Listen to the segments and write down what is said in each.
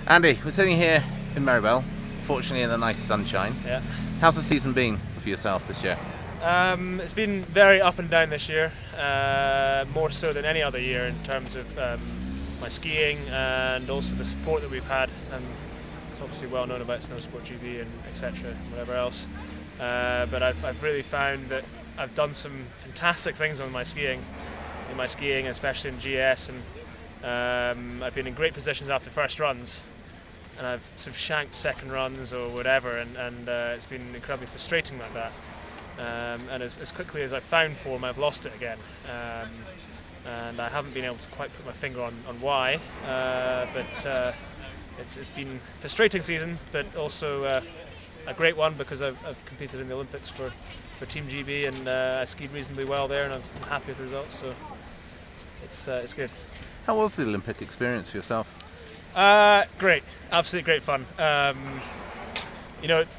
Andy, we're sitting here in Maribel, fortunately in the nice sunshine. Yeah. How's the season been for yourself this year? It's been very up and down this year, more so than any other year in terms of my skiing and also the support that we've had. And it's obviously well known about Snowsport GB and etc. and whatever else. But I've really found that I've done some fantastic things in my skiing, especially in GS, and I've been in great positions after first runs. And I've sort of shanked second runs or whatever, and it's been incredibly frustrating like that. And as quickly as I've found form, I've lost it again. And I haven't been able to quite put my finger on why, but it's been a frustrating season, but also a great one because I've competed in the Olympics for Team GB, and I skied reasonably well there, and I'm happy with the results, so it's good. How was the Olympic experience for yourself? Great, absolutely great fun.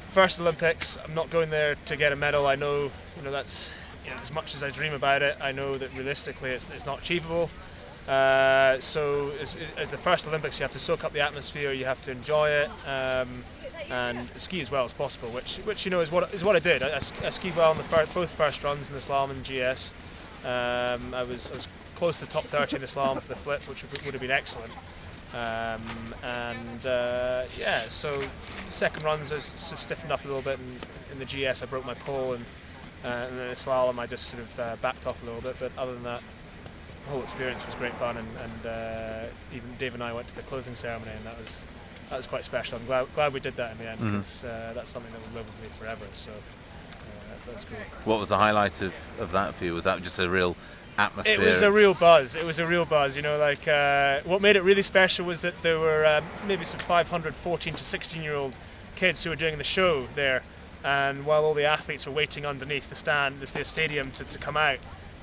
First Olympics, I'm not going there to get a medal. I know, that's as much as I dream about it, I know that realistically it's not achievable. So as the first Olympics, you have to soak up the atmosphere, you have to enjoy it, and ski as well as possible, which is what I did. I skied well on both first runs in the slalom and GS. I was close to the top 30 in the slalom for the flip, which would have been excellent. So second runs I sort of stiffened up a little bit, and in the GS I broke my pole, and then the slalom I just sort of backed off a little bit, but other than that, the whole experience was great fun, and even Dave and I went to the closing ceremony, and that was quite special. I'm glad we did that in the end, because that's something that will live with me forever, so that's cool. What was the highlight of that for you? Was that just a real atmosphere? It was a real buzz. What made it really special was that there were maybe some 500 14 to 16-year-old kids who were doing the show there, and while all the athletes were waiting underneath the stadium to come out,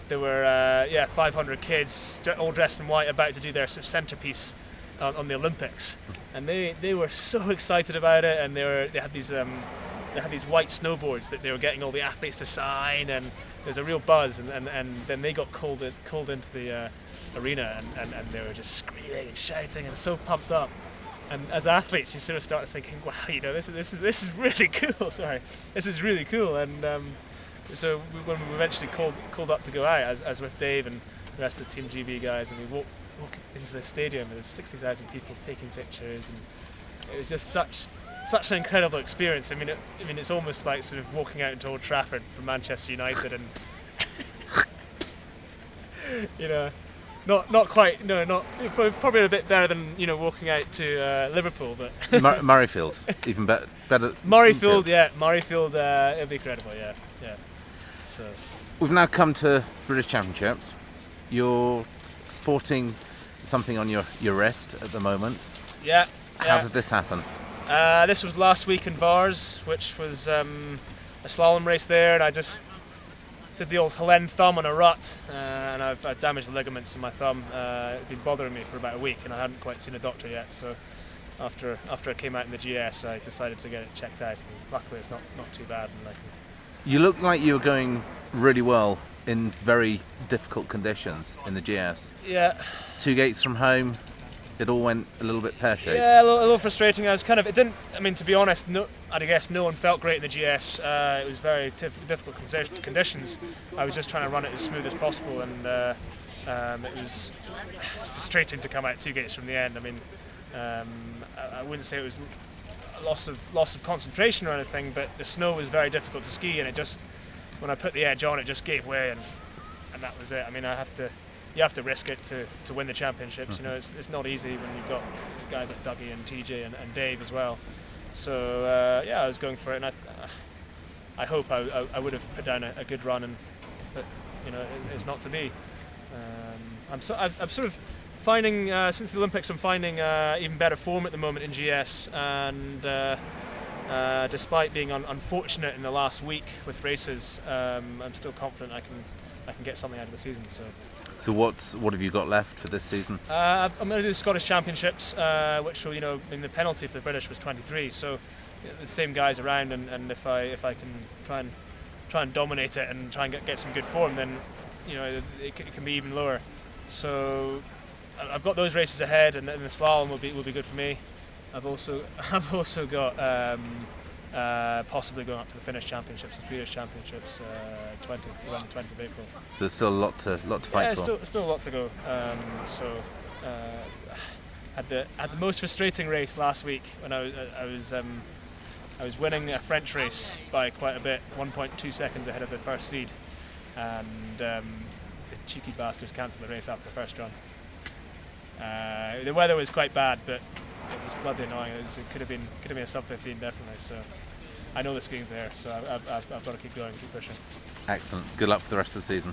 there were 500 kids all dressed in white about to do their sort of centerpiece on the Olympics, and they were so excited about it, and they had these white snowboards that they were getting all the athletes to sign, and there's a real buzz, and then they got called into the arena, and they were just screaming and shouting and so pumped up. And as athletes, you sort of started thinking, wow, this is really cool. Sorry, this is really cool. And so when we eventually called up to go out, as with Dave and the rest of the Team GB guys, and we walk into the stadium, and there's 60,000 people taking pictures, and it was just such an incredible experience. I mean, it's almost like sort of walking out into Old Trafford from Manchester United, and not quite, probably a bit better than walking out to Liverpool, but Murrayfield, even better. Murrayfield, yeah, Murrayfield, it'd be incredible, yeah. So we've now come to the British Championships. You're sporting something on your wrist at the moment. Yeah. How did this happen? This was last week in Vars, which was a slalom race there, and I just did the old Helene thumb on a rut, and I've damaged the ligaments in my thumb. It'd been bothering me for about a week, and I hadn't quite seen a doctor yet. So after I came out in the GS, I decided to get it checked out, and luckily it's not too bad. And You looked like you were going really well in very difficult conditions in the GS. Yeah. 2 gates from home. It all went a little bit pear-shaped. Yeah, a little frustrating. To be honest, I guess no one felt great in the GS. It was very difficult conditions. I was just trying to run it as smooth as possible, and it's frustrating to come out 2 gates from the end. I mean, I wouldn't say it was a loss of concentration or anything, but the snow was very difficult to ski, and when I put the edge on, it just gave way, and that was it. I mean, you have to risk it to win the championships. It's not easy when you've got guys like Dougie and TJ and Dave as well. So I was going for it, and I hope I would have put down a good run, but it's not to be. I'm sort of finding since the Olympics, I'm finding even better form at the moment in GS, and despite being unfortunate in the last week with races, I'm still confident I can get something out of the season. So what have you got left for this season? I'm going to do the Scottish Championships, which will, the penalty for the British was 23. So the same guys around, and if I can try and dominate it and try and get some good form, then it can be even lower. So I've got those races ahead, and the slalom will be good for me. I've also got possibly going up to the Finnish Championships and Swedish Championships around the 20th of April. So there's still a lot to fight Yeah, for. still a lot to go. Had the most frustrating race last week when I was winning a French race by quite a bit, 1.2 seconds ahead of the first seed, and the cheeky bastards cancelled the race after the first run. The weather was quite bad, but it was bloody annoying. It could have been a sub 15 definitely. So I know the skiing's there, so I've got to keep going, keep pushing. Excellent. Good luck for the rest of the season.